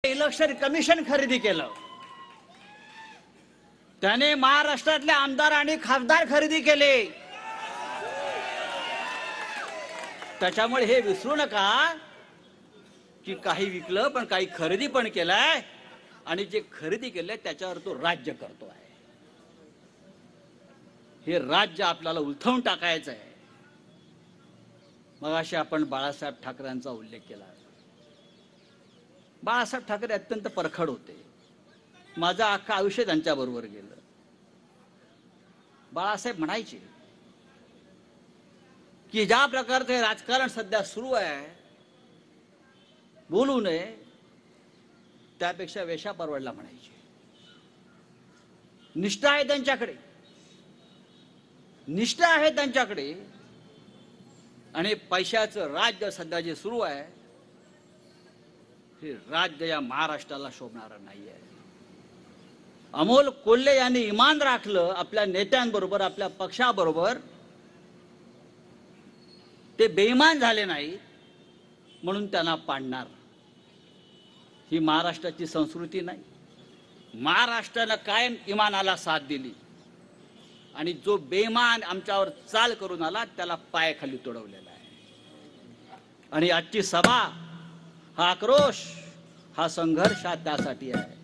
Election commission खरेदी केलं, त्याने महाराष्ट्रातले आमदार आणि खासदार खरेदी केले। त्याच्यामुळे हे विसरू नका की काही विकलं पण काही खरेदी पण केलाय, आणि जे खरेदी केले त्याच्यावर तो राज्य करतो आहे। हे राज्य आपल्याला उलथवून टाकायचं आहे। मगाशी आपण बाळासाहेब ठाकरेंचा उल्लेख केला। बाळासाहेब ठाकरे अत्यंत परखड होते। माझं अख्खं आयुष्य त्यांच्याबरोबर गेलं। बाळासाहेब म्हणायचे की ज्या प्रकारचे राजकारण सध्या सुरू आहे, बोलू नये त्यापेक्षा वेशा परवडला म्हणायचे। निष्ठा आहे त्यांच्याकडे, निष्ठा आहे त्यांच्याकडे, आणि पैशाचं राज्य सध्या जे सुरू आहे हे राज्य या महाराष्ट्राला शोभणारं नाही आहे। अमोल कोल्हे यांनी इमान राखलं आपल्या नेत्यांबरोबर, आपल्या पक्षाबरोबर। ते बेईमान झाले नाही म्हणून त्यांना पाडणार, ही महाराष्ट्राची संस्कृती नाही। महाराष्ट्रानं कायम इमानाला साथ दिली, आणि जो बेईमान आमच्यावर चाल करून आला त्याला पायाखाली तुडवलेला आहे। आणि आजची सभा, हा आक्रोश, हा संघर्ष हा त्यासाठी आहे।